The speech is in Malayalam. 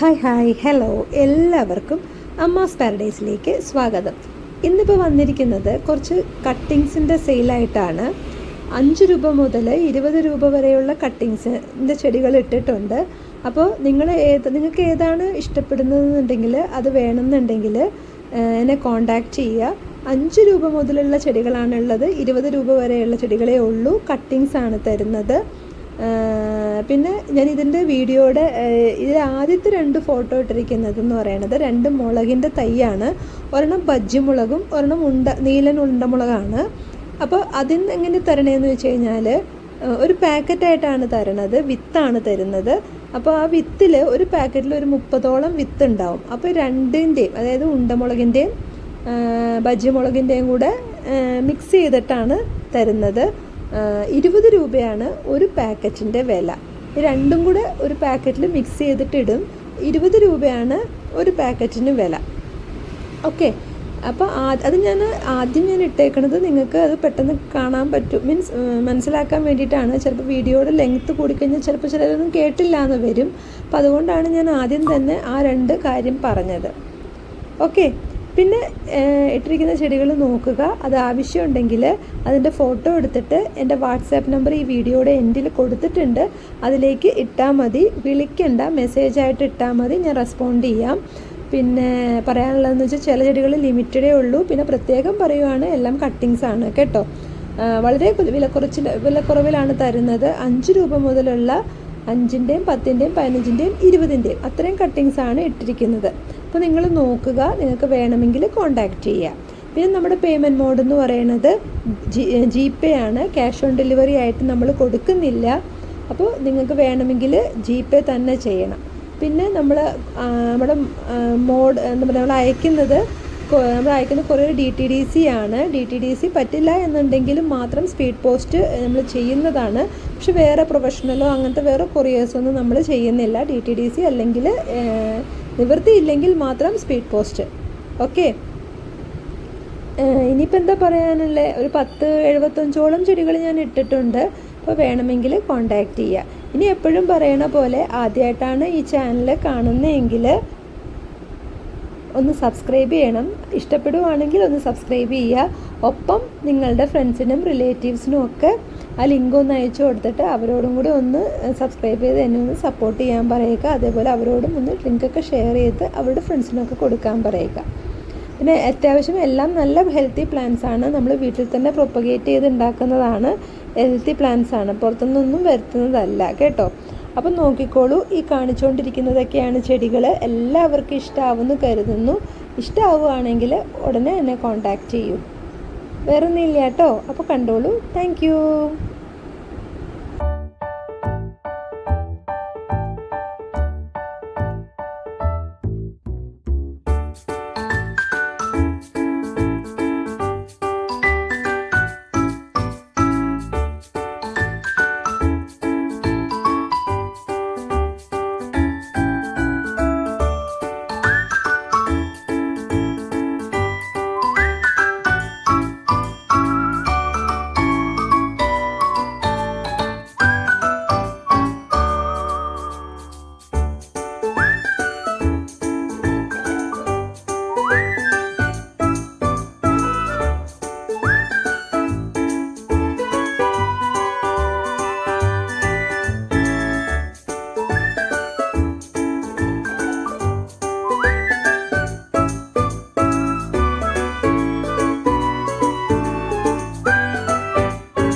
ഹായ് ഹലോ എല്ലാവർക്കും അമ്മാസ് പാരഡൈസിലേക്ക് സ്വാഗതം. ഇന്നിപ്പോൾ വന്നിരിക്കുന്നത് കുറച്ച് കട്ടിങ്സിൻ്റെ സെയിലായിട്ടാണ്. 5 രൂപ മുതൽ 20 രൂപ വരെയുള്ള കട്ടിങ്സിൻ്റെ ചെടികൾ ഇട്ടിട്ടുണ്ട്. അപ്പോൾ നിങ്ങൾക്ക് ഏതാണ് ഇഷ്ടപ്പെടുന്നതെന്നുണ്ടെങ്കിൽ അത് വേണമെന്നുണ്ടെങ്കിൽ എന്നെ കോണ്ടാക്ട് ചെയ്യുക. 5 രൂപ മുതലുള്ള ചെടികളാണുള്ളത്. 20 രൂപ വരെയുള്ള ചെടികളേ ഉള്ളൂ. കട്ടിങ്സാണ് തരുന്നത്. പിന്നെ ഞാൻ ഇതിൻ്റെ വീഡിയോയുടെ ഇതിൽ ആദ്യത്തെ 2 ഫോട്ടോ ഇട്ടിരിക്കുന്നതെന്ന് പറയുന്നത് 2 മുളകിൻ്റെ തൈയാണ്. ഒരെണ്ണം ബജ്ജി മുളകും ഒരെണ്ണം നീലൻ ഉണ്ടമുളകാണ്. അപ്പോൾ അതിന് എങ്ങനെ തരണേന്ന് വെച്ച് കഴിഞ്ഞാൽ ഒരു പാക്കറ്റായിട്ടാണ് തരണത്, വിത്താണ് തരുന്നത്. അപ്പോൾ ആ വിത്തിൽ ഒരു പാക്കറ്റിൽ ഒരു 30ഓളം വിത്ത് ഉണ്ടാവും. അപ്പോൾ രണ്ടിൻ്റെയും, അതായത് ഉണ്ടമുളകിൻ്റെയും ബജ്ജി മുളകിൻ്റെയും കൂടെ മിക്സ് ചെയ്തിട്ടാണ് തരുന്നത്. 20 രൂപയാണ് ഒരു പാക്കറ്റിൻ്റെ വില. രണ്ടും കൂടെ ഒരു പാക്കറ്റിൽ മിക്സ് ചെയ്തിട്ടിടും. 20 രൂപയാണ് ഒരു പാക്കറ്റിന് വില. ഓക്കെ, അപ്പോൾ അത് ആദ്യം ഞാൻ ഇട്ടേക്കണത് നിങ്ങൾക്ക് അത് പെട്ടെന്ന് കാണാൻ പറ്റും, മനസ്സിലാക്കാൻ വേണ്ടിയിട്ടാണ്. ചിലപ്പോൾ വീഡിയോയുടെ ലെങ്ത്ത് കൂടിക്കഴിഞ്ഞാൽ ചിലപ്പോൾ ചിലരൊന്നും കേട്ടില്ല എന്ന് വരും. അപ്പോൾ അതുകൊണ്ടാണ് ഞാൻ ആദ്യം തന്നെ ആ 2 കാര്യം പറഞ്ഞത്. ഓക്കെ, പിന്നെ ഇട്ടിരിക്കുന്ന ചെടികൾ നോക്കുക. അത് ആവശ്യമുണ്ടെങ്കിൽ അതിൻ്റെ ഫോട്ടോ എടുത്തിട്ട് എൻ്റെ വാട്സാപ്പ് നമ്പർ ഈ വീഡിയോയുടെ എൻഡിൽ കൊടുത്തിട്ടുണ്ട്, അതിലേക്ക് ഇട്ടാൽ മതി. വിളിക്കണ്ട, മെസ്സേജായിട്ട് ഇട്ടാൽ മതി, ഞാൻ റെസ്പോണ്ട് ചെയ്യാം. പിന്നെ പറയാനുള്ളതെന്ന് വെച്ചാൽ ചില ചെടികൾ ലിമിറ്റഡേ ഉള്ളൂ. പിന്നെ പ്രത്യേകം പറയുവാണ്, എല്ലാം കട്ടിങ്സാണ് കേട്ടോ. വളരെ വിലക്കുറവിലാണ് തരുന്നത്. 5 രൂപ മുതലുള്ള 5-ൻ്റെയും 10-ൻ്റെയും 15-ൻ്റെയും 20-ൻ്റെയും അത്രയും കട്ടിങ്സാണ് ഇട്ടിരിക്കുന്നത്. അപ്പോൾ നിങ്ങൾ നോക്കുക, നിങ്ങൾക്ക് വേണമെങ്കിൽ കോണ്ടാക്ട് ചെയ്യുക. പിന്നെ നമ്മുടെ പേയ്മെൻറ്റ് മോഡ് എന്ന് പറയുന്നത് GPay ആണ്. ക്യാഷ് ഓൺ ഡെലിവറി ആയിട്ട് നമ്മൾ കൊടുക്കുന്നില്ല. അപ്പോൾ നിങ്ങൾക്ക് വേണമെങ്കിൽ GPay തന്നെ ചെയ്യണം. പിന്നെ നമ്മുടെ മോഡ് നമ്മൾ അയക്കുന്ന കൊറിയർ DTDC ആണ്. DTDC പറ്റില്ല എന്നുണ്ടെങ്കിലും മാത്രം സ്പീഡ് പോസ്റ്റ് നമ്മൾ ചെയ്യുന്നതാണ്. പക്ഷെ വേറെ പ്രൊഫഷണലോ അങ്ങനത്തെ വേറെ കൊറിയേഴ്സൊന്നും നമ്മൾ ചെയ്യുന്നില്ല. DTDC അല്ലെങ്കിൽ നിവൃത്തിയില്ലെങ്കിൽ മാത്രം സ്പീഡ് പോസ്റ്റ്. ഓക്കെ, ഇനിയിപ്പോൾ എന്താ പറയാനുള്ള, ഒരു 75ഓളം ചെടികൾ ഞാൻ ഇട്ടിട്ടുണ്ട്. അപ്പോൾ വേണമെങ്കിൽ കോണ്ടാക്ട് ചെയ്യുക. ഇനി എപ്പോഴും പറയണ പോലെ, ആദ്യമായിട്ടാണ് ഈ ചാനൽ കാണുന്നതെങ്കിൽ ഒന്ന് സബ്സ്ക്രൈബ് ചെയ്യണം. ഇഷ്ടപ്പെടുവാണെങ്കിൽ ഒന്ന് സബ്സ്ക്രൈബ് ചെയ്യുക. ഒപ്പം നിങ്ങളുടെ ഫ്രണ്ട്സിനും റിലേറ്റീവ്സിനും ഒക്കെ ആ ലിങ്ക് ഒന്ന് അയച്ചു കൊടുത്തിട്ട് അവരോടും കൂടി ഒന്ന് സബ്സ്ക്രൈബ് ചെയ്ത് എന്നെ ഒന്ന് സപ്പോർട്ട് ചെയ്യാൻ പറയുക. അതേപോലെ അവരോടും ഒന്ന് ലിങ്കൊക്കെ ഷെയർ ചെയ്ത് അവരുടെ ഫ്രണ്ട്സിനൊക്കെ കൊടുക്കാൻ പറയുക. പിന്നെ അത്യാവശ്യം എല്ലാം നല്ല ഹെൽത്തി പ്ലാന്റ്സാണ്. നമ്മൾ വീട്ടിൽ തന്നെ പ്രൊപ്പഗേറ്റ് ചെയ്ത് ഉണ്ടാക്കുന്നതാണ്. ഹെൽത്തി പ്ലാന്റ്സാണ്, പുറത്തുനിന്നൊന്നും വരുത്തുന്നതല്ല കേട്ടോ. അപ്പം നോക്കിക്കോളൂ, ഈ കാണിച്ചുകൊണ്ടിരിക്കുന്നതൊക്കെയാണ് ചെടികൾ. എല്ലാവർക്കും ഇഷ്ടമാവുമെന്ന് കരുതുന്നു. ഇഷ്ടമാവുകയാണെങ്കിൽ ഉടനെ എന്നെ കോണ്ടാക്ട് ചെയ്യൂ. വേറൊന്നുമില്ല കേട്ടോ. അപ്പോൾ കണ്ടോളൂ. Thank you.